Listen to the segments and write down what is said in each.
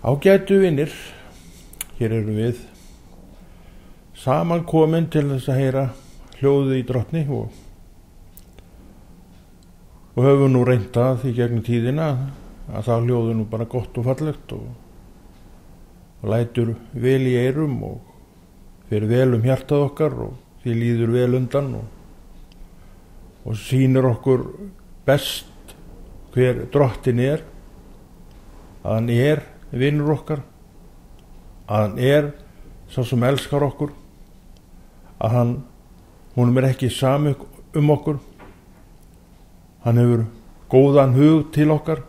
Ágætu vinir, hér erum við saman komin til þess að heyra hljóðið í Drottni og höfum nú reynt það í gegnum tíðina að það hljóði nú bara gott og fallegt og lætur vel í eyrum og fyrir vel hjartað okkar og því líður vel undan og sýnir okkur best hver Drottinn að hann vinur okkar, að hann sá sem elskar okkur, að honum ekki samur okkur, hann hefur góðan hug til okkar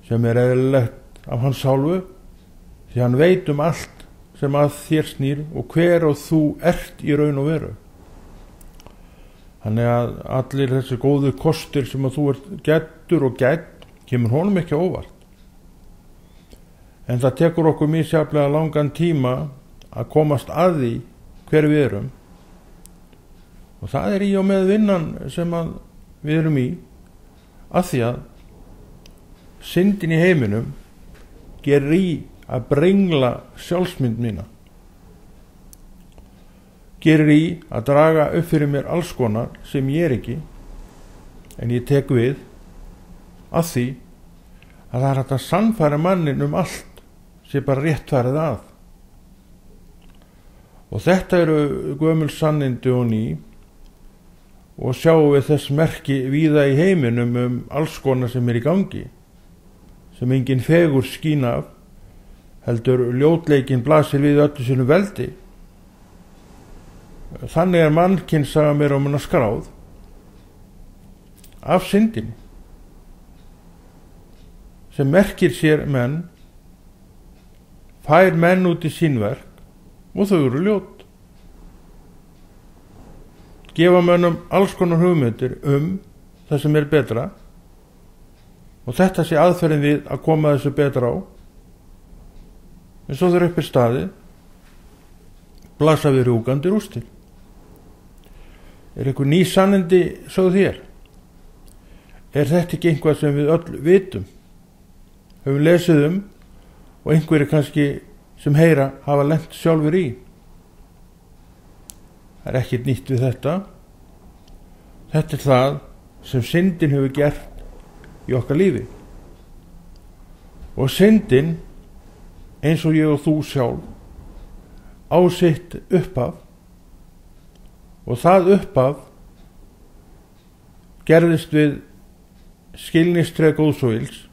sem eðlilegt af hans hálfu, því hann veit allt sem að þér snýr og hver og þú ert í raun og veru. Þannig að allir þessi góðu kostir sem að þú getur og kemur honum ekki á óvart. En það tekur okkur misjafnlega langan tíma að komast að því hver við erum. Og það í og með vinnan sem að við erum í, af því að syndin í heiminum gerir í að brengla sjálfsmynd mína. Gerir í að draga upp fyrir mér alls konar sem ég ekki, en ég tek við af því að það hægt að sannfæra mannin allt sem bara rétt farið að. Og þetta eru gömul sannindi og ný og sjáum við þess merki víða í heiminum alls konar sem í gangi, sem engin fegur skín af, heldur ljótleikinn blasir við öllu sínu veldi. Þannig mannkynssaga mér hana skráð af syndinni, sem merkir sér menn, fær menn út í sín verk og þau eru ljót. Gefa mönnum alls konar hugmyndir það sem betra og þetta sé aðferðin við að koma þessu betra á. En svo þeir uppi staðið blasa við rjúkandi rústir. Einhver ný sannindi sögð þér? Þetta ekki eitthvað sem við öll vitum, höfum lesið og einhverjir kannski sem heyra hafa lent sjálfur í? Það ekkert nýtt við þetta. Þetta það sem syndin hefur gert í okkar lífi. Og syndin, eins og ég og þú sjálf, á sitt upphaf, og það upphaf gerðist við skilningstré góðs og ills,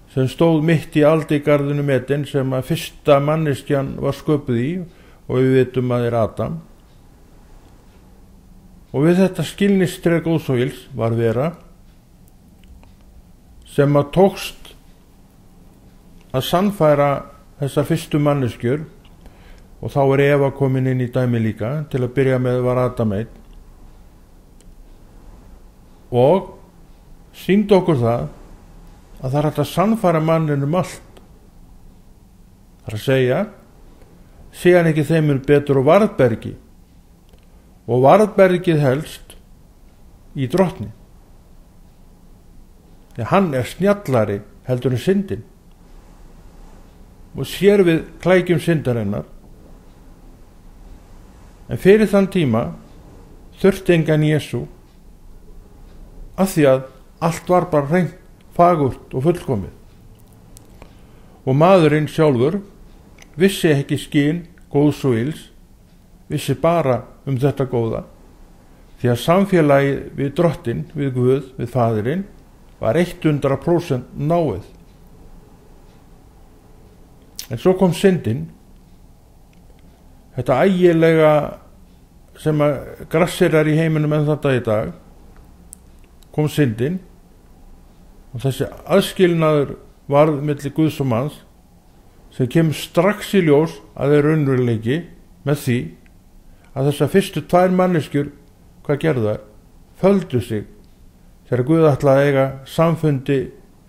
sem stóð mitt í aldigarðinum Eden, sem að fyrsta manneskjan var sköpuð í, og við vitum að Adam. Og við þetta skilningstré góðs og ills var vera sem að tókst að sannfæra þessar fyrstu manneskjur, og þá Eva komin inn í dæmi líka. Til að byrja með var Adam einn, og sýndi okkur það að það hægt að sannfæra mannin allt. Það að segja, sé hann ekki þeim betur og varðbergi, og varðbergið helst í Drottni. Þegar hann snjallari heldur syndin, og sér við klækjum syndarinnar. En fyrir þann tíma þurfti engan Jesú, af því að allt var bara hreint, fagurt og fullkomið. Og maðurinn sjálfur vissi ekki skyn góðs og ills, vissi bara þetta góða, því að samfélagið við Drottinn, við Guð, við Faðirinn var 100% náið. En svo kom syndin, þetta ægilega sem að grasserar í heiminum þetta í dag, kom syndin, og þessi aðskilnaður varð milli Guðs og manns, sem kemur strax í ljós að raunveruleiki með því að þessar fyrstu 2 manneskjur, hvað gerðu þær? Földu sig þegar Guð ætlaði að eiga samfundi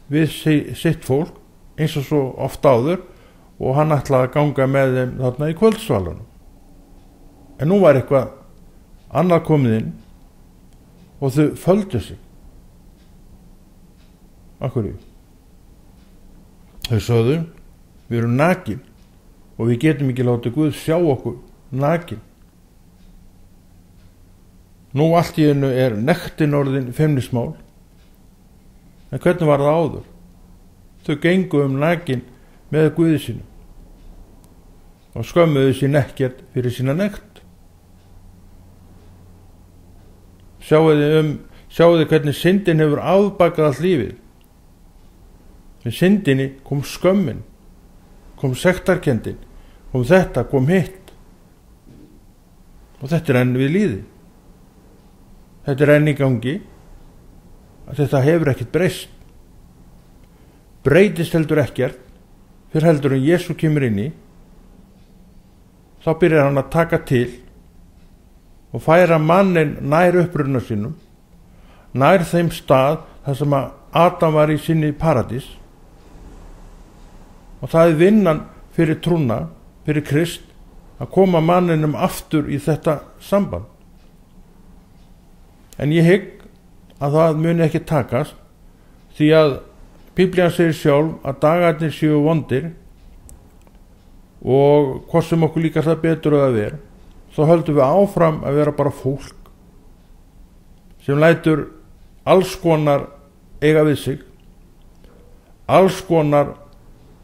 við sitt fólk, eins og svo oft áður, og hann ætlaði að ganga með þeim þarna í kvöldsvalunum. En nú var eitthvað annað komið inn og þau földu sig. Af hverju? Þau sögðu: við erum nakin og við getum ekki látið Guð sjá okkur nakin. Nú allt í einu nektin orðin feimnismál. En hvernig var það áður? Þau gengu nakin með Guði sínu og skömmuðu sín ekkert fyrir sína nekt. Sjáuði hvernig syndin hefur afbakað allt lífið. Með syndinni kom skömmin, kom sektarkenndin, kom þetta, kom hitt. Og þetta enn við líði. Þetta enn í gangi. Að þetta hefur ekkert breyst. Breytist heldur ekkert fyrir heldur en Jesú kemur inn í. Þá byrjar hann að taka til og færa mannin nær uppruna sínum, nær þeim stað þar sem að Adam var í sinni paradís. Og það vinnan fyrir trúna, fyrir Krist, að koma manninum aftur í þetta samband. En ég hygg að það muni ekki takast, því að Biblían segir sjálf að dagarnir séu vondir, og hvort sem okkur líka það betur að vera, þá höldum við áfram að vera bara fólk sem lætur alls konar eiga við sig, alls konar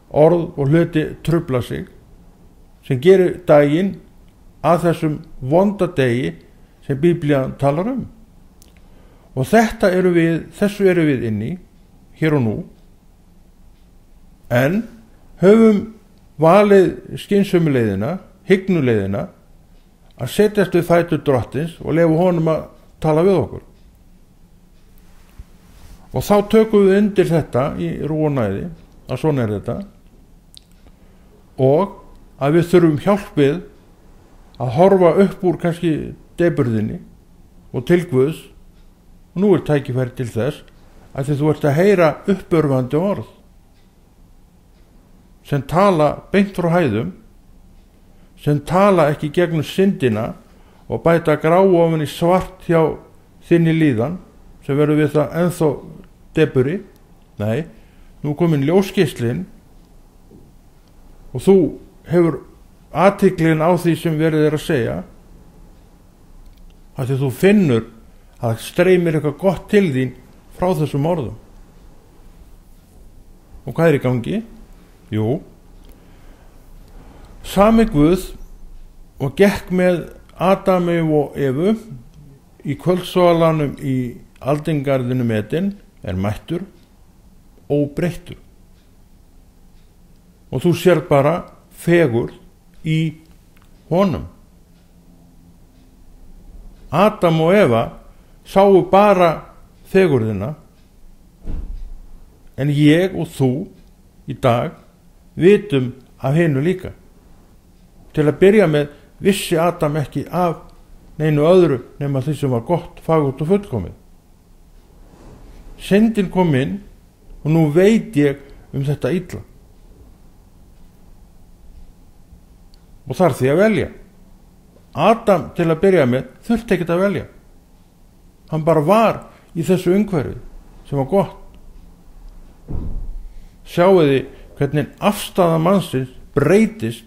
orð og hluti trufla sig, sem gerir daginn að þessum vonda degi sem Biblían talar um. Og þessu eru við inni, hér og nú, en höfum valið skynsömuleiðina, hygnuleiðina, að setjast við fætur Drottins og lefa honum að tala við okkur. Og þá tökum við undir þetta í ró og næði, að svona þetta, og að við þurfum hjálp við að horfa upp úr kannski deburðinni og til Guðs. Og nú tækifæri til þess að þú ert að heyra uppörvandi orð sem tala beint frá hæðum, sem tala ekki gegnum syndina og bæta grá ofan í svart hjá þinni líðan, sem verður við það ennþá deburi. Nei, nú komin ljósgeislinn og þú hefur athyglin á því sem verið að segja, að því þú finnur að streymir eitthvað gott til þín frá þessum orðum. Og hvað í gangi? Jú, sami Guð og gekk með Adami og Evu í kvöldsvalanum í aldingarðinu Eden mættur, óbreyttur. Og þú sér bara fegurð í honum. Adam og Eva sáu bara fegurðina, en ég og þú í dag vitum af hinu líka. Til að byrja með vissi Adam ekki af neinu öðru nema því sem var gott, fagurt og fullkomið. Syndin kom inn og nú veit ég um þetta illa. Og þarf því að velja. Adam til að byrja með þurfti ekkert að velja. Hann bara var í þessu umhverfi sem var gott. Sjáuði hvernig afstaða mannsins breytist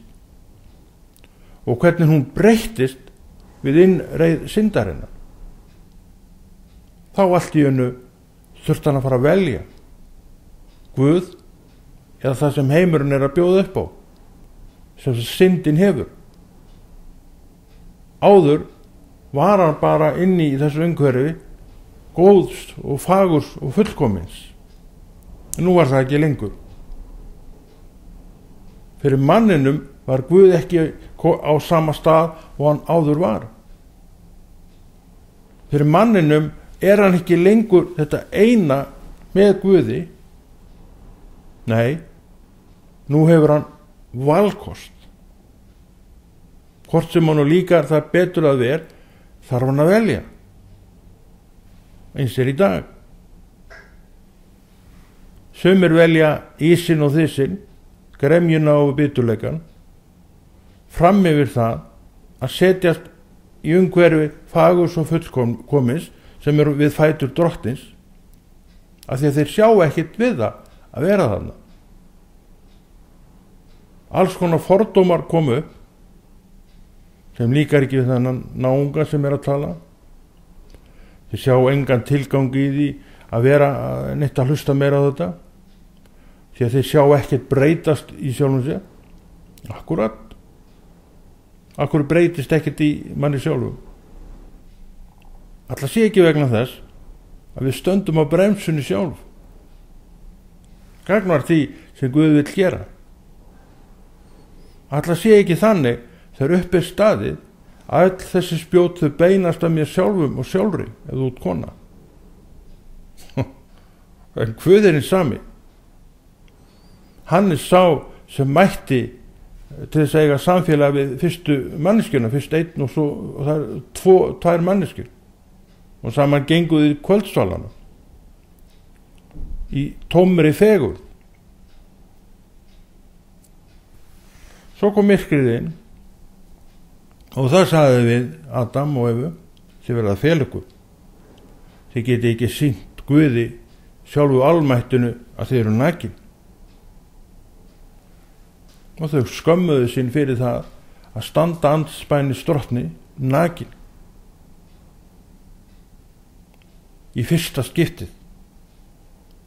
og hvernig hún breytist við innreið syndarinnar. Þá allt í einu þurfti hann að fara að velja Guð eða það sem heimurinn að bjóða upp á, sem syndin hefur. Áður var hann bara inni í þessu umhverfi góðs og fagurs og fullkomins, en nú var það ekki lengur. Fyrir manninum var Guð ekki á sama stað og hann áður var. Fyrir manninum hann ekki lengur þetta eina með Guði. Nei, nú hefur hann valkost. Hvort sem hann líkar það betur að ver, þarf hann að velja. Eins í dag. Sumir velja ísinn og þissinn, gremjuna og biturleikan, fram yfir það að setjast í umhverfi fagurs og fullkomins sem eru við fætur Drottins, af því að þeir sjá ekkert við það að vera þarna. alls konar fordómar komu upp sem líkar ekki við þennan náunga sem að tala. Þeir sjá engan tilgang í því að vera neitt að hlusta meira á þetta, því að þeir sjá ekkert breytast í sjálfum sér. Akkur breytist ekkert í manni sjálfum. Ætla sé ekki vegna þess að við stöndum á bremsunni sjálf gagnvart því sem Guð vill gera. Ætla sé ekki þannig þegar upp er staðið að öll þessi spjót þau beinast að mér sjálfum og sjálfri ef þú ert kona. En Guð er hinn sami. Hann er sá sem mætti til þess að eiga samfélag við fyrstu manneskjuna, fyrst einn og það er tvær manneskjur, og saman genguði kvöldsvalana í tómri fegurð. Svo kom myrkrið inn og það sagði við Adam og Evu: þið verða að fela ykkur, þið geti ekki sýnt Guði sjálfu almættinu að þið eru nakin. Og þau skömmuðu sín fyrir það að standa andspænis drottni nakin í fyrsta skiptið.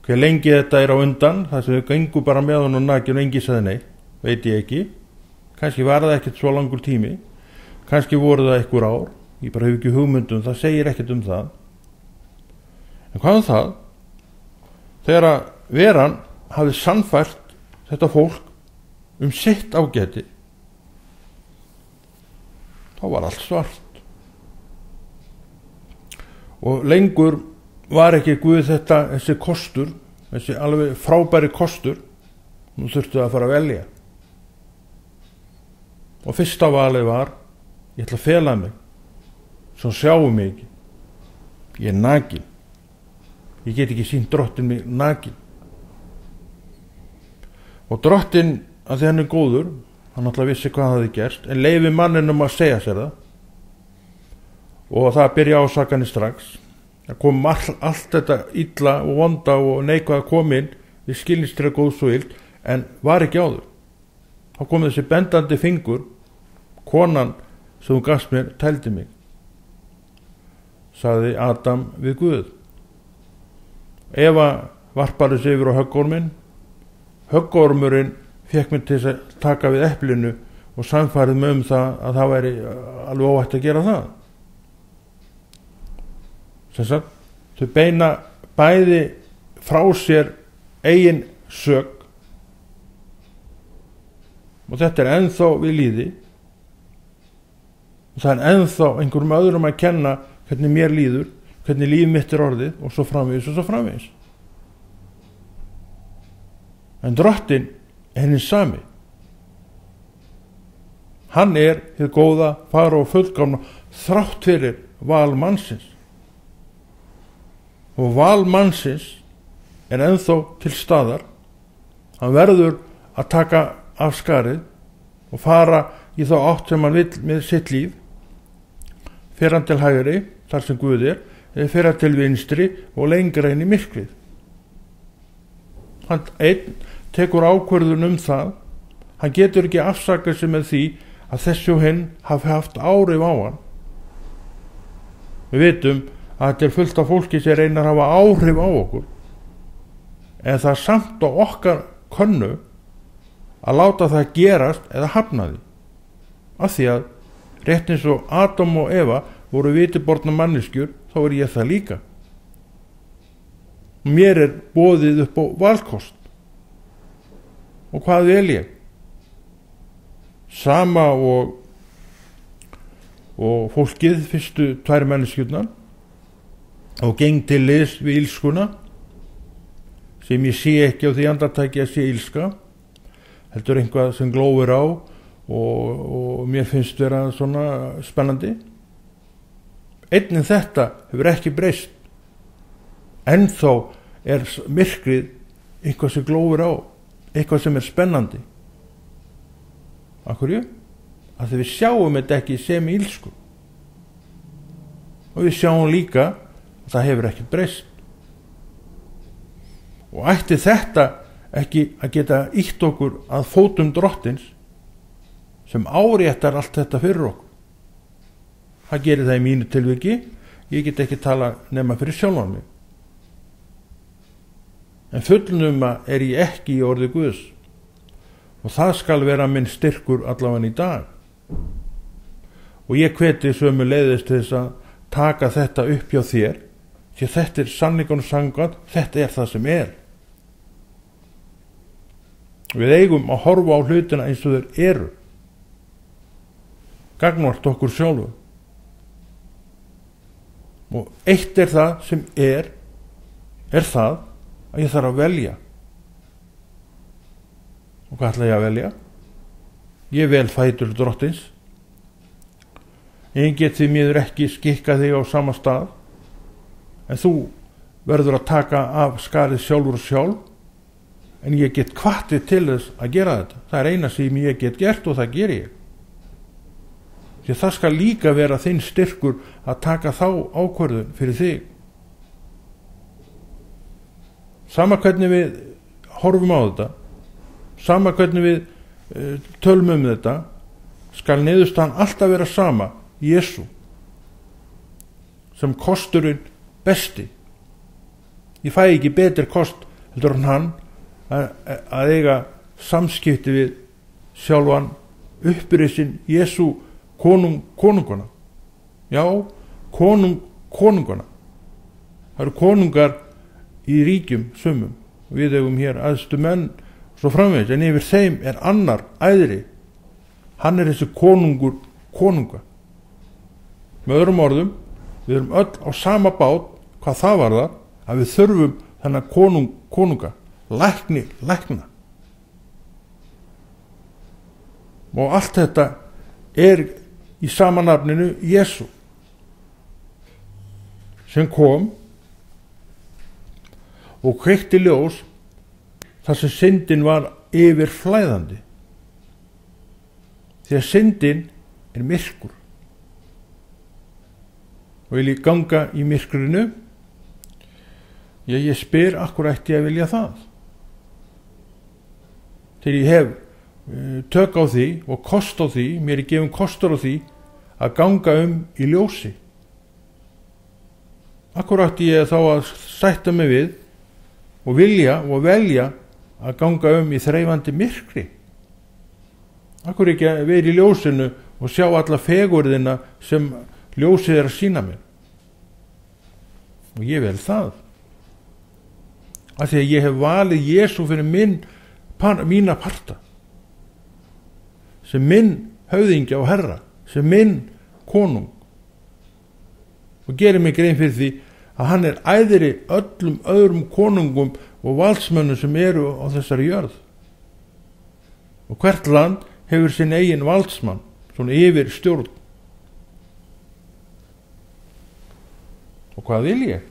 Hver lengi þetta er á undan, þar sem þau gengu bara með honum nakin og engi sagði nei, veit ég ekki. Kannski var það ekkert svo langur tími, kannski voru það einhver ár, ég bara hef ekki hugmyndum, það segir ekkert það. En hvað það? Þegar að veran hafði sannfært þetta fólk sitt ágæti, þá var allt svart. Og lengur var ekki Guð þessi kostur, þessi alveg frábæri kostur. Nú þurftu að fara að velja. Og fyrsta valið var: ég ætla að fela mig, svo sjáum mig ekki. Ég er nakin. Ég get ekki sýnt drottin mig nakin. Og drottin, að því hann er góður, hann alltaf vissi hvað hafði gerst, en leyfi manninum að segja sér það. Og það byrja ásakanir strax. Það kom allt þetta illa og vonda og neikvæða kom inn við skilningstreið góðs og illt, en var ekki áður. Þá kom þessi bendandi fingur: konan sem þú gafst mér tældi mig, sagði Adam við Guð. Eva varpaði sig yfir á höggorminn. Höggormurinn fekk mig til að taka við eplinu og sannfærið mig það að það væri alveg óhætt að gera það. Sem sagt, þau beina bæði frá sér eigin sök, og þetta er ennþá við lýði, og það er ennþá einhverjum öðrum að kenna hvernig mér líður, hvernig líf mitt er orðið, og svo framvegis og svo framvegis. En drottin er hinn sami. Hann er hið góða, fara og fullkomna, þrátt fyrir val mannsins. Og val mannsins er ennþá til staðar. Hann verður að taka af skarið og fara í þá átt sem hann vill með sitt líf. Fer hann til hægri, þar sem Guð er, eða fer hann til vinstri og lengra inn í myrkrið. Hann einn tekur ákvörðun það. Hann getur ekki afsakað sig með því að þessu hinn hafi haft áhrif á hann. Við vitum að þetta er fullt af fólki sem reynar að hafa áhrif á okkur, en það er samt á okkar könnu að láta það gerast eða hafna því. Af því að rétt eins og Adam og Eva voru vitiborna manneskjur, þá er ég það líka. Mér er boðið upp á valkost. Og hvað vel ég? Sama og fólkið, fyrstu tvær manneskjurnar, og geng til liðs við illskuna, sem ég sé ekki á því andartaki að sé illska, heldur einhvað sem glóir á og mér finnst vera svona spennandi. Einnig þetta hefur ekki breyst. Ennþá er myrkrið eitthvað sem glóir á, eitthvað sem er spennandi. Af hverju? Af því við sjáum þetta ekki sem illsku. Og við sjáum líka að það hefur ekkert breyst. Og ætti þetta ekki að geta ýtt okkur að fótum Drottins sem áréttar allt þetta fyrir okkur. Það gerir það í mínu tilviki. Ég get ekki tala nema fyrir sjálfan mig. En fullnuma er ég ekki í orði Guðs og það skal vera minn styrkur allavega í dag. Og ég hveti sömuleiðis til þess að taka þetta upp hjá þér, því þetta er sannleikanum samkvæmt, þetta er það sem er. Við eigum að horfa á hlutina eins og þeir eru, gagnvart okkur sjálfu. Og eitt er það sem er það að ég þarf að velja. Og hvað ætla ég að velja? Ég vel fætur Drottins. Ég get því miður ekki skikka þig á sama stað, en þú verður að taka af skarið sjálfur og sjálf, en ég get hvatið til þess að gera þetta. Það er eina sem ég get gert og það ger ég. Því það skal líka vera þinn styrkur að taka þá ákvörðun fyrir þig. Sama hvernig við horfum á þetta, sama hvernig við tölum þetta, skal niðurstaðan alltaf vera sama, Jesú, sem kosturinn besti. Ég fæ ekki betri kost heldur en hann að eiga samskipti við sjálfan upprisinn Jesú konungana. Já, konungana. Það eru konungar í ríkjum sumum. Við eigum hér æðstu menn svo framvegis, en yfir þeim er annar æðri. Hann er þessi konunga. Með öðrum orðum, við erum öll á sama bát, hvað það var það, að við þurfum þennan konunga, lækna. Og allt þetta er í sama nafninu Jesú, sem kom og kveikti ljós þar sem syndin var yfirflæðandi. Því að syndin er myrkur. Og vil ég ganga í myrkrinu? Ég spyr, akkur ætti ég að vilja það? Þegar ég hef tök á því og kost á því, mér er gefin kostur á því að ganga í ljósi. Akkur ætti ég þá að sætta mig við og vilja og velja að ganga í þreifandi myrkri? Akkur ekki að vera í ljósinu og sjá alla fegurðina sem ljósið er að sýna mér? Og ég vel það. Af því að ég hef valið Jesú fyrir mína parta. Sem minn höfðingja og herra. Sem minn konung. Og gerir mig grein fyrir því að hann er æðri öllum öðrum konungum og valdsmönnum sem eru á þessari jörð. Og hvert land hefur sinn eigin valdsmann, svona yfir stjórn. Og hvað vil ég?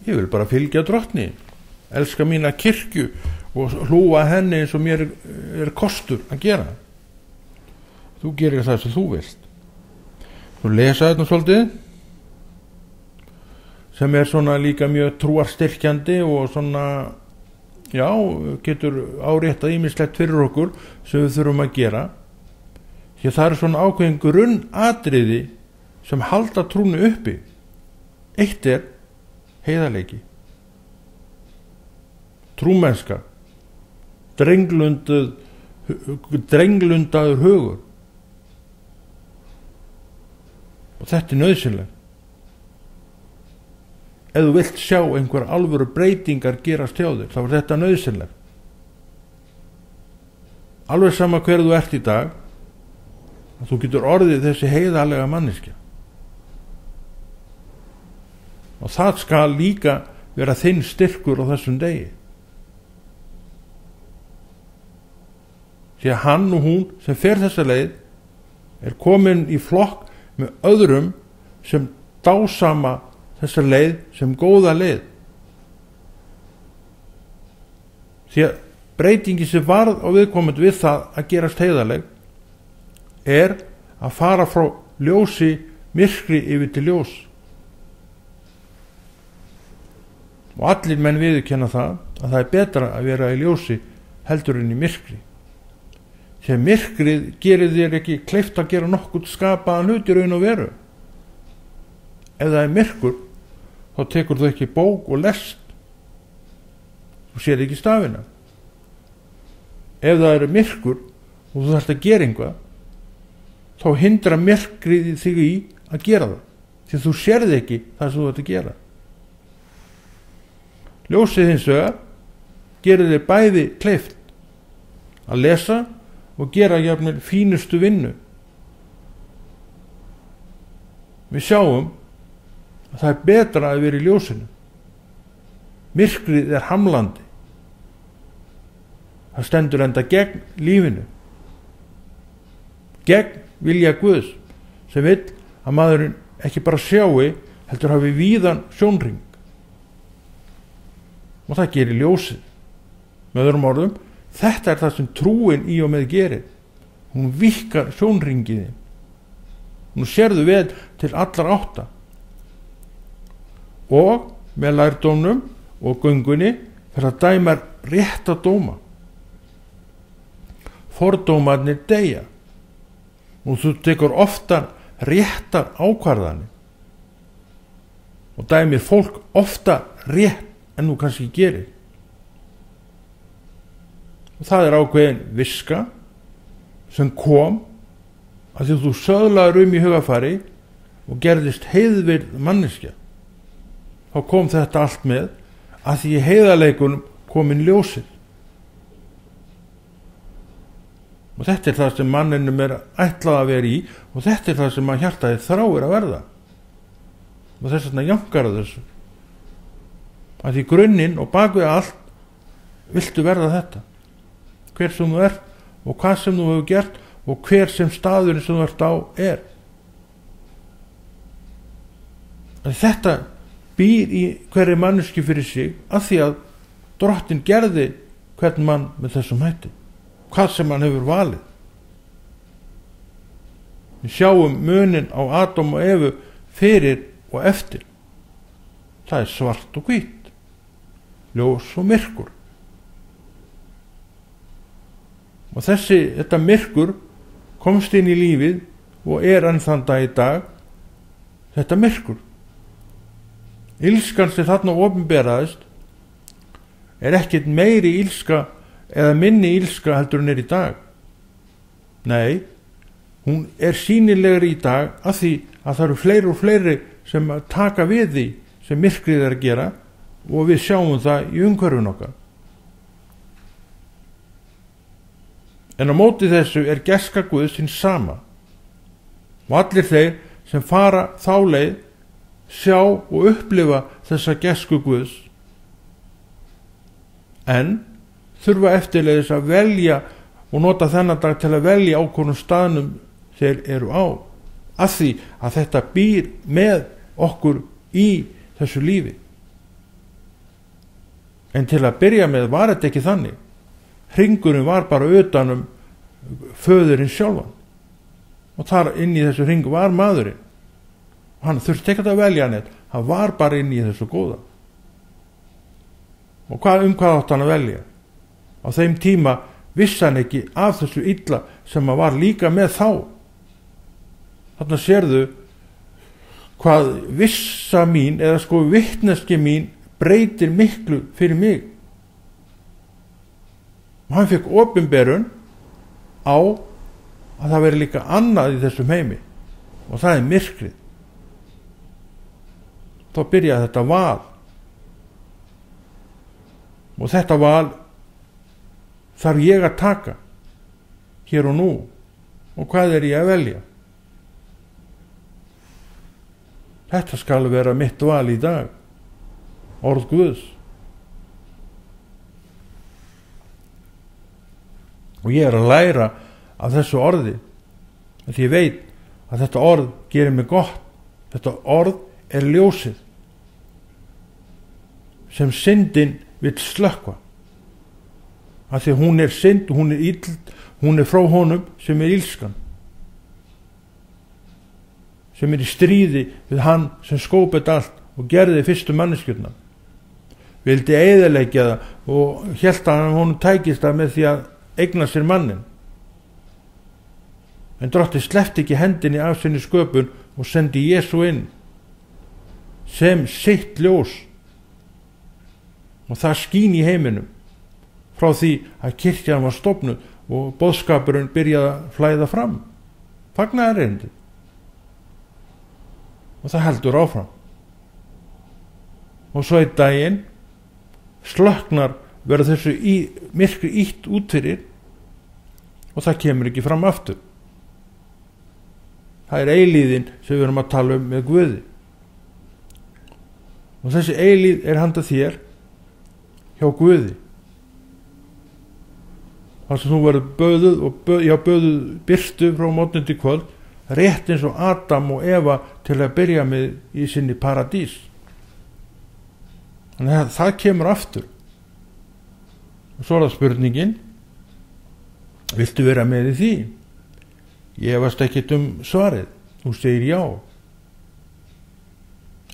Ég vil bara fylgja Drottni, elska mína kirkju og hlúa henni eins og mér er kostur að gera. Þú gerir það sem þú vilt. Þú lesa þetta svolítið, sem er svona líka mjög trúarstyrkjandi og svona, já, getur áréttað ýmislegt fyrir okkur sem við þurfum að gera. Því það er svona ákveðin grunnatriði sem halda trúnu uppi. Eitt er heiðarleiki, trúmennska, drenglundaður hugur. Og þetta er nauðsynlegt. Ef þú vilt sjá einhver alvöru breytingar gerast hjá þér, þá er þetta nauðsynlegt. Alveg sama hver þú ert í dag, að þú getur orðið þessi heiðarlega manneskja. Og það skal líka vera þinn styrkur á þessum degi. Því að hann og hún sem fer þessa leið er komin í flokk með öðrum sem dásama þessa leið sem góða leið. Því að breytingi sem varð á viðkomandi við það að gerast heiðarleg er að fara frá ljósi myrkri yfir til ljós. og allir menn viðurkenna það að það er betra að vera í ljósi heldur en í myrkri. Þegar myrkrið gerir þér ekki kleift að gera nokkuð skapaðan hlut í raun og veru. Ef það er myrkur, þá tekur þú ekki bók og lest. Þú sér ekki stafina. Ef það er myrkur og þú þarft að gera eitthvað, þá hindra myrkrið þig í að gera það. Því þú sérð ekki það sem þú þarft að gera. Ljósið hins vegar gerir þér bæði kleift að lesa og gera jafnvel fínustu vinnu. Við sjáum að það er betra að vera í ljósinu. Myrkrið er hamlandi. Það stendur enda gegn lífinu, gegn vilja Guðs, sem vill að maðurinn ekki bara sjáu, heldur hafi víðan sjónring. Og það gerir ljósið. Með öðrum orðum, þetta er það sem trúin í og með gerir. Hún víkkar sjónringiði. Hún sérðu vel til allar átta. Og með lærdómnum og göngunni fyrir að dæma rétta dóma. Fordómarnir deyja og þú tekur oftar réttar ákvarðanir og dæmir fólk ofta rétt en þú kannski gerir. Og það er ákveðin viska sem kom að því þú söðlaður í hugafari og gerðist heiðvirð manneskja. Þá kom þetta allt með að því í heiðarleikunum komin ljósið. Og þetta er það sem manninum er ætlað að vera í og þetta er það sem að hjartaði þráir að verða. Og þess vegna jankar að þessu. Að því grunninn og bakvið allt viltu verða þetta. Hver sem þú ert og hvað sem þú hefur gert og hver sem staðurinn sem þú ert á er. Að þetta býr í hverri manneski fyrir sig að því að Drottinn gerði hvern mann með þessum hætti. Hvað sem hann hefur valið. Við sjáum munin á Adam og Evu fyrir og eftir. Það er svart og hvítt, ljós og myrkur. Og þetta myrkur komst inn í lífið og er enn þann dag í dag þetta myrkur. Illskan sem þarna opinberaðist er ekkert meiri illska eða minni illska heldur en er í dag. Nei, hún er sýnilegri í dag af því að það eru fleiri og fleiri sem taka við því sem myrkrið er að gera og við sjáum það í umhverfinu okkar. En á móti þessu er gæska Guðs hins sama og allir þeir sem fara þá leið sjá og upplifa þessa gæsku Guðs en þurfa eftirleiðis að velja og nota þennan dag til að velja á hvornum staðnum þeir eru á af því að þetta býr með okkur í þessu lífi. En til að byrja með var þetta ekki þannig. Hringurinn var bara utanum föðurinn sjálfan og þar inn í þessu hring var maðurinn og hann þurfti ekki að velja neitt, hann var bara inn í þessu góða. Og hvað átti hann að velja? Á þeim tíma vissi hann ekki af þessu illa sem hann var líka með þá. Þarna sérðu hvað vissa mín eða vitneski mín breytir miklu fyrir mig. Og hann fekk opinberun á að það veri líka annað í þessum heimi og það er myrkrið. Þá byrjaði þetta val og þetta val þarf ég að taka hér og nú og hvað er ég að velja? Þetta skal vera mitt val í dag, orð Guðs. Og ég er að læra af þessu orði, að ég veit að þetta orð gerir mig gott. Þetta orð er ljósið sem syndin vill slökkva. Af því hún er synd, hún er ill, hún er frá honum sem er illskan. Sem er í stríði við hann sem skóp þetta allt og gerði fyrstu manneskjurnar. vildi eyðileggja það og hélt að honum tækist það með því að eigna sér mannin. En Drottinn sleppti ekki hendinni af sinni sköpun og sendi Jesú inn sem sitt ljós, og það skín í heiminum frá því að kirkjan var stofnuð og boðskapurinn byrjaði að flæða fram, fagnaðarerindið, og það heldur áfram. Og svo einn daginn slöknar, verður þessu myrkri ýtt út fyrir og það kemur ekki fram aftur. Það er eilíðin sem við erum að tala með Guði, og þessi eilíð er handa þér hjá Guði. Það sem þú verður böðuð birtu frá morgni til kvöld, rétt eins og Adam og Eva til að byrja með í sinni paradís. Þannig að það kemur aftur. Og svo er það spurningin, viltu vera með í því? Ég efast ekkert svarið, þú segir já.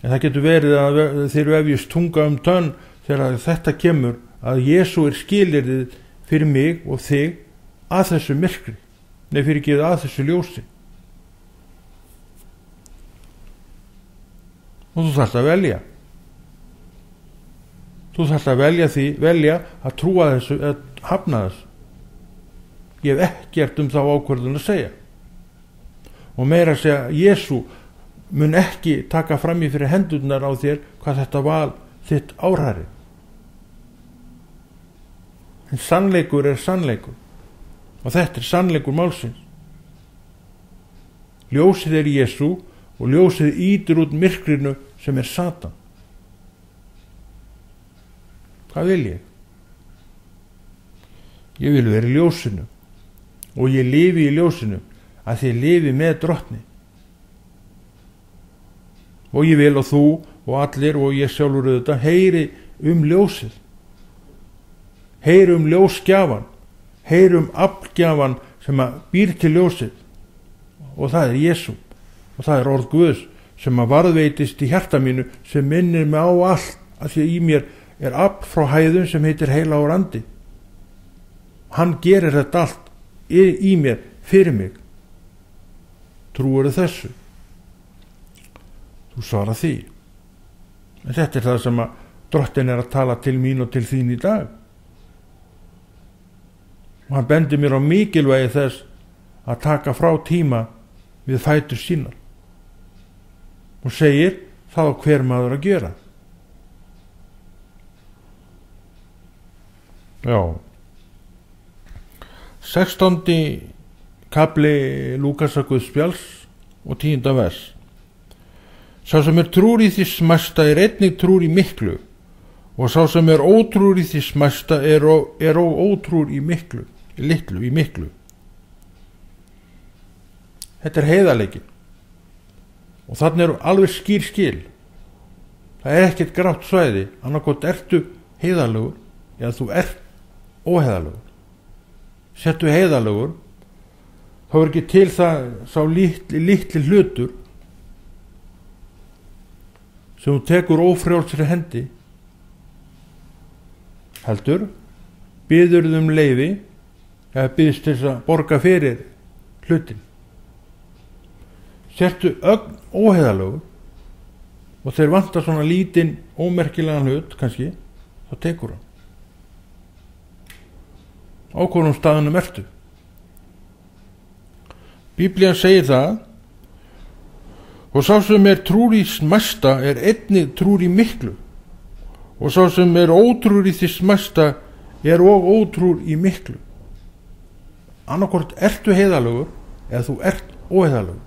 En það getur verið að þeir vefjast tunga tönn þegar þetta kemur, að Jesú er skilyrðið fyrir mig og þig að þessu myrkri, fyrirgefið að þessu ljósi. Og þú þarft að velja. Þú þarft að velja að trúa þessu, að hafna þessu. Ég hef ekkert þá ákvörðun að segja. Og meira að segja, Jesú mun ekki taka fram í fyrir hendurnar á þér hvað þetta val þitt áræri. En sannleikur er sannleikur, og þetta er sannleikur málsins. Ljósið er Jesú og ljósið ýtir út myrkrinu sem er Satan. Hvað vil ég? Ég vil vera í ljósinu og ég lifi í ljósinu að ég lifi með Drottni. Og ég vil, og þú og allir og ég sjálfur auðvitað, heyri ljósið, heyri ljósgjafan, heyri aflgjafan sem býr til ljósið, og það er Jesú, og það er orð Guðs sem varðveitist í hjarta mínu, sem minnir mig á allt, að því í mér er afl frá hæðum sem heitir heilagur andi. Hann gerir þetta allt í mér, fyrir mig. Trúirðu þessu? Þú svarar því. En þetta er það sem að Drottinn er að tala til mín og til þín í dag. Og hann bendir mér á mikilvægi þess að taka frá tíma við fætur sínar og segir það á hver maður að gera. Já. 16. Kafli Lúkasar Guðspjalls og 10. vers. Sá sem er trúr í því smæsta er einnig trúr í miklu, og sá sem er ótrúr í því smæsta er ótrúr í miklu, í miklu. Þetta er heiðarleikin, og þannig eru alveg skil. Það er ekkert grátt svæði, annarkot ertu heiðarlegur eða þú ert óheiðarlegur. Settu heiðarlegur, þá er ekki til það sá litli hlutur sem þú tekur ófrjálsri hendi, heldur biðurðu leyfi eða biðst til að borga fyrir hlutin. Settu ögn óheiðarlegur og þeir vantar svona lítinn ómerkilegan hlut kannski, þá tekur hann. Á hvorum staðunum ertu? Biblían segir það, og sá sem er trúr í smæsta er einnig trúr í miklu, og sá sem er ótrúr í því smæsta er og ótrúr í miklu. Annarkvort ertu heiðarlegur eða þú ert óheiðarlegur.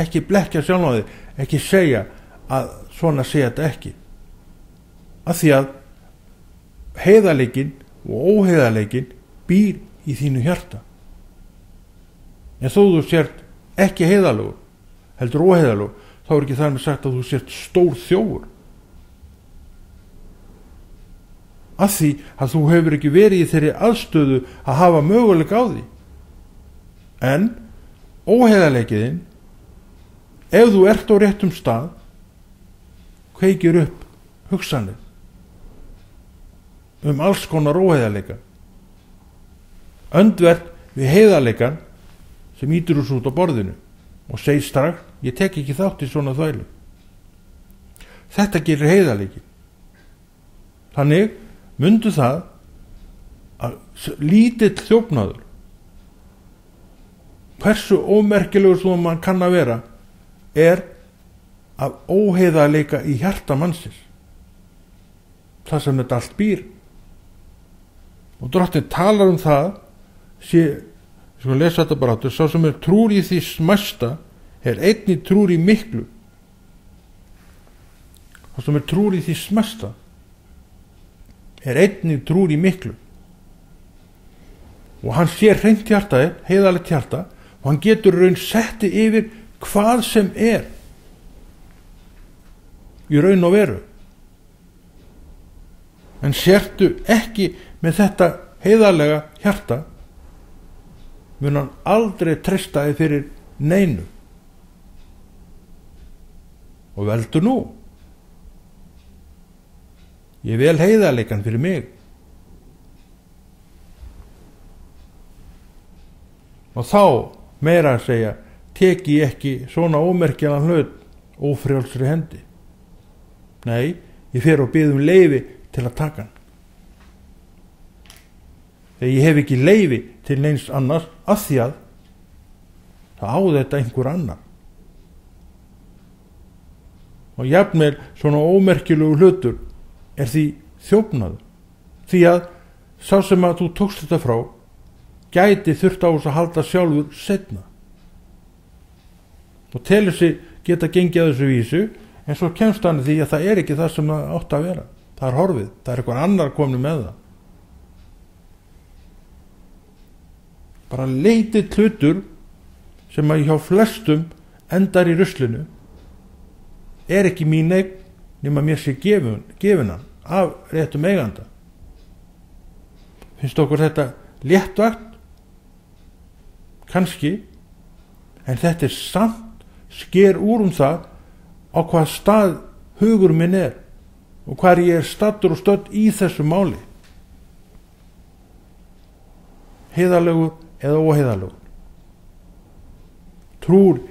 Ekki blekkja sjálf á þig, ekki segja að svona segja þetta ekki, af því að heiðarleikin og óheiðarleikin býr í þínu hjarta. En þó þú sért ekki heiðarlegur, heldur óheiðarlegur, þá er ekki þar með sagt að þú sért stór þjófur. Af því að þú hefur ekki verið í þeirri aðstöðu að hafa möguleika á því. En óheiðarleikiðin, ef þú ert á réttum stað, kveikir upp hugsanir alls konar óheiðarleika, öndvert við heiðarleikan sem ýtir úr út á borðinu og segir strax: ég tek ekki þátt í svona þvælu. Þetta gerir heiðarleikin. Þannig mundu það að lítill þjófnaður, hversu ómerkilegur svo mann kann að vera, af óheiðarleika í hjarta mannsins, það sem þetta allt býr. Og Drottinn talar það, sko lesa þetta bara áttur: sá sem trúr í því smæsta einnig trúr í miklu. Sá sem trúr í því smæsta einnig trúr í miklu. Og hann sér hreint hjarta, heiðarlegt hjarta, og hann getur raun setti yfir hvað sem í raun og veru. En sértu ekki með þetta heiðarlega hjarta, mun hann aldrei treysta þig fyrir neinu. Og veldu nú, ég vel heiðarleikan fyrir mig. Og þá meira að segja teki ég ekki svona ómerkjaðan hlut ófrjálsri hendi. Nei, ég fer og bið leyfi til að taka hann. Þegar ég hef ekki leyfi til neins annars, af því að það á þetta einhver annar. Og jafnvel svona ómerkilegu hlutur því þjófnaður, því að sá sem að þú tókst þetta frá gæti þurft á þess að halda sjálfur seinna og telur sig geta gengið að þessu vísu, en svo kemst hann því að það ekki það sem það átt að vera. Það horfið, það eitthvað annar komin með það. Bara leitið hlutur sem að hjá flestum endar í ruslinu ekki mín eign nema mér sé gefin hann af réttum eiganda. Finnst okkur þetta léttvægt? Kannski, en þetta samt sker úr það á hvað stað hugur minn og hvar ég staddur og stödd í þessu máli, heiðarlegur eða óheiðarlegur. Trúr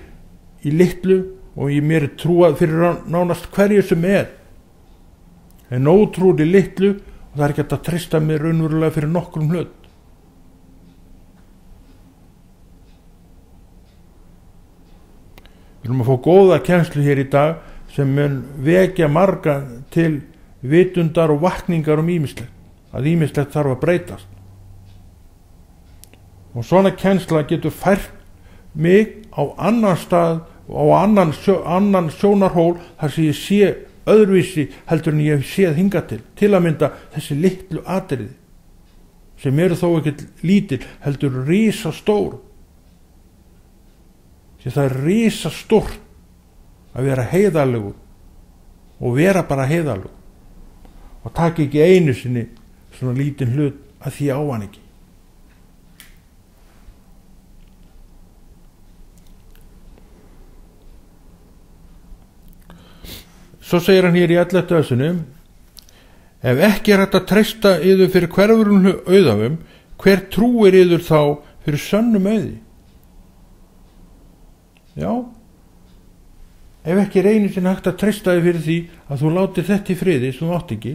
í litlu og ég mér trúað fyrir nánast hverju sem en ótrúr í litlu og það ekki hægt að treysta mér raunverulega fyrir nokkrum hlut. Við erum að fá góða kennslu hér í dag sem mun vekja marga til vitundar og vakningar ýmislegt, að ýmislegt þarf að breytast. Og svona kennsla getur fært mig á annan stað og á annan sjónarhól þar sem ég sé öðruvísi heldur en ég hef séð hingað til að mynda þessi litlu atriði sem þó ekkert lítil heldur risastór. Því það risastórt að vera heiðarlegur og vera bara heiðarlegur og taka ekki einu sinni svona lítinn hlut að því á hann ekki. Svo segir hann hér í 11. verinu: ef ekki hægt að treysta yður fyrir hverfurinn auðafum, hver trúir yður þá fyrir sönnum auði? Já, ef ekki einu sinni hægt að treysta þig fyrir því að þú látir þetta í friði sem þú átt ekki,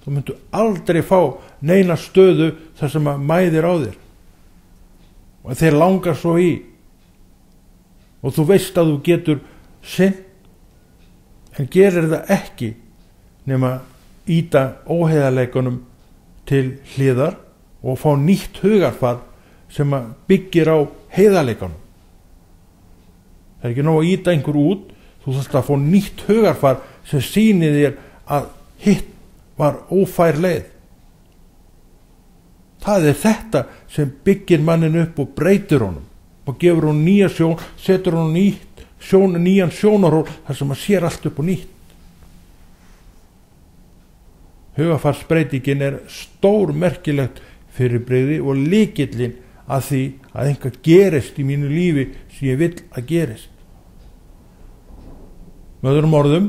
þú myndu aldrei fá neina stöðu þar sem að mæðir á þér og þeir langar svo í og þú veist að þú getur sinnt, en gerir það ekki nema íta óheiðarleikunum til hliðar og fá nýtt hugarfar sem að byggir á heiðarleikunum. Það ekki nóg að íta einhver út, þú þarft að fá nýtt hugarfar sem sýnir þér að hitt var ófær leið. Það þetta sem byggir mannin upp og breytir honum og gefur honum nýja sjón, setur honum nýjan sjónarhól þar sem að sér allt upp og nýtt. Hugarfarsbreytingin stór merkilegt fyrirbrigði og lykillinn að því að eitthvað gerist í mínu lífi sem ég vill að gerist. Með öðrum orðum,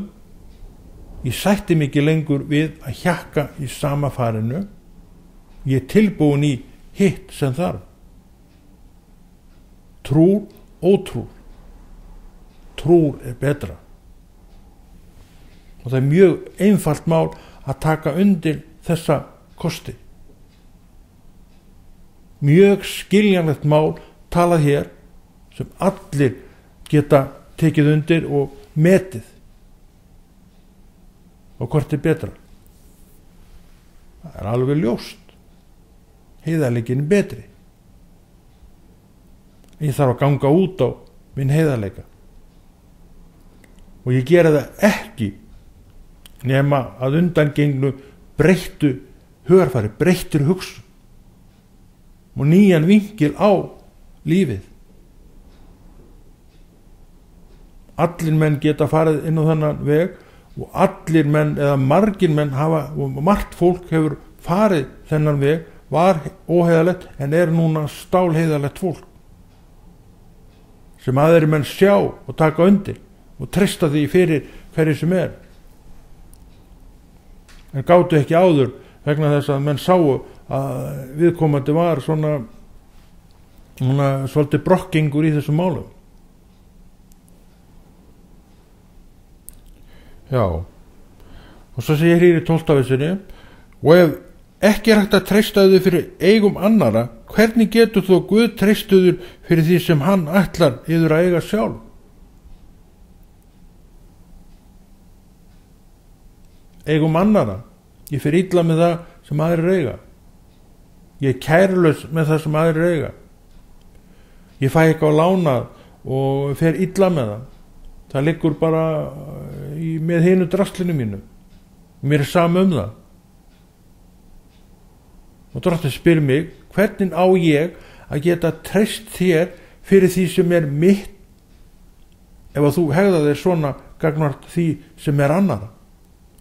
ég sætti mig ekki lengur við að hjakka í sama farinu, ég er tilbúin í hitt sem þarf. Trúr, ótrúr. Trúr er betra. Og það er mjög einfalt mál að taka undir þessa kosti. Mjög skiljanlegt mál talað hér sem allir geta tekið undir og metið. Og hvort er betra? Það er alveg ljóst. Heiðarleikin er betri. Ég þarf að ganga út á minn heiðarleika. Og ég gera það ekki nema að undangengnu breyttu hugarfari, breyttur hugsun og nýjan vinkil á lífið. Allir menn geta farið inn á þennan veg og allir menn eða margir menn hafa, og margt fólk hefur farið þennan veg, var óheiðalegt en er núna stálheiðalegt fólk sem aðrir menn sjá og taka undir og treysta því fyrir hverju sem er, en gátu ekki áður vegna þess að menn sáu að viðkomandi var svona svolítið brokkingur í þessum málum. Já, og svo segir hér í 12. versinni: og ef ekki er hægt að treysta þau fyrir eigum annara, hvernig getur þó Guð treystuður fyrir því sem hann ætlar yður að eiga sjálf? Eigum annara, ég fer illa með það sem aðrir eiga. Ég er kærulaus með það sem aðrir eiga. Ég fæ eitthvað á lánað og fer illa með það. Það liggur bara með hinu draslinu mínu. Mér er sama um það. Og Drottinn spyr mig, hvernig á ég að geta treyst þér fyrir því sem er mitt ef að þú hegða þér svona gagnvart því sem er annara?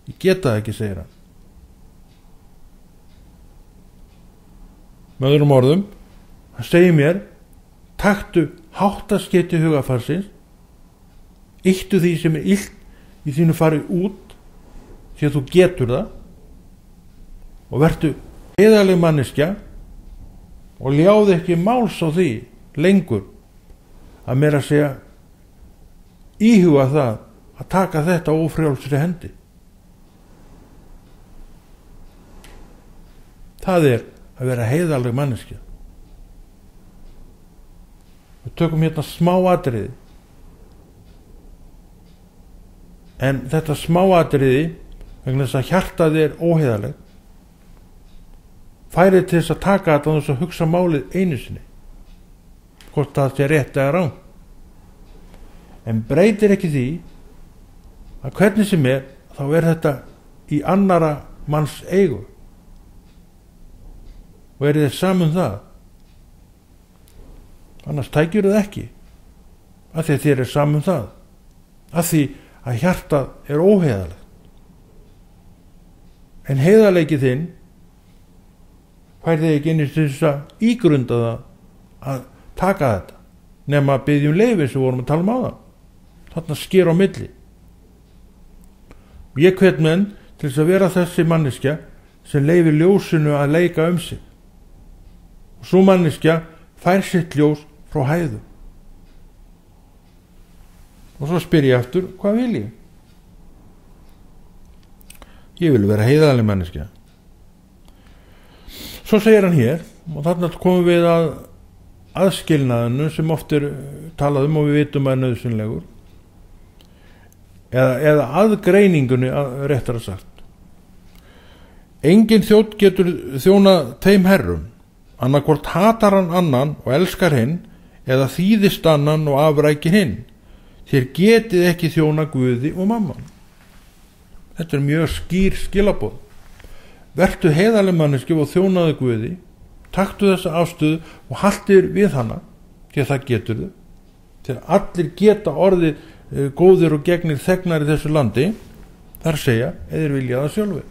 Ég geta það ekki, segir hann. Með öðrum orðum, hann segir mér, taktu háttaskeyti hugarfarsins, ýttu því sem er illt í þínu fari út því að þú getur það og vertu heiðarleg manneskja og ljáðu ekki máls á því lengur að meira að segja íhuga það að taka þetta ófrjálsri hendi. Það er að vera heiðarleg manneskja. Við tökum hérna smá atriði, en þetta smá atriði vegna þess að hjartað er óheiðarleg færið til þess að taka þetta og þess að hugsa málið einu sinni hvort það sé rétt eða rangt, en breytir ekki því að hvernig sem er þá er þetta í annara manns eigu og er þið saman það, annars tækjur það ekki af því að þér er saman það, af því að hjartað er óheiðarlegt. En heiðarleiki þinn færði ekki inn í þess að ígrunda það að taka þetta, nema að biðja leyfi sem vorum að tala um á það. Þarna sker á milli. Ég hvet menn til þess að vera þessi manneskja sem leyfir ljósinu að leika um sig. Og svo manneskja fær sitt ljós frá hæðu. Og svo spyr ég aftur, hvað vil ég? Ég vil vera heiðarleg manneskja. Svo segir hann hér, og þarna komum við að aðskilnaðinu sem oft er talað um og við vitum að er nauðsynlegur, eða aðgreiningunni réttara sagt. Engin þjónn getur þjónað þeim herrum, annarkvort hatar hann annan og elskar hinn, eða þýðist annan og afrækir hinn. Þér getið ekki þjóna Guði og Mamman. Þetta er mjög skýr skilaboð. Vertu heiðarleg manneskja og þjónaðu Guði, taktu þessa afstöðu og haltir við hana, því að það getur þau. Þegar allir geta orðið góðir og gegnir þegnar í þessu landi, þar segja, eða vilja það sjálfur.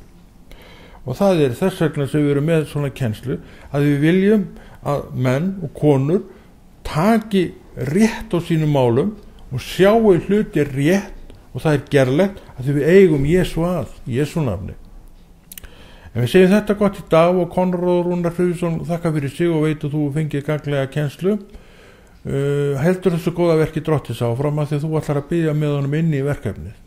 Og það er þess vegna sem við erum með svona kennslu, að við viljum að menn og konur taki rétt á sínum málum og sjáu hluti rétt og það er gerlegt að því við eigum Jesú að, Jesú nafni. En við segjum þetta gott í dag og Konráð Rúnar Friðriksson þakka fyrir sig og veit að þú fengið gagnlega kennslu. Heldur þessu góða verki Drottins áfram að því þú ætlar að biðja með honum inn í verkefnið.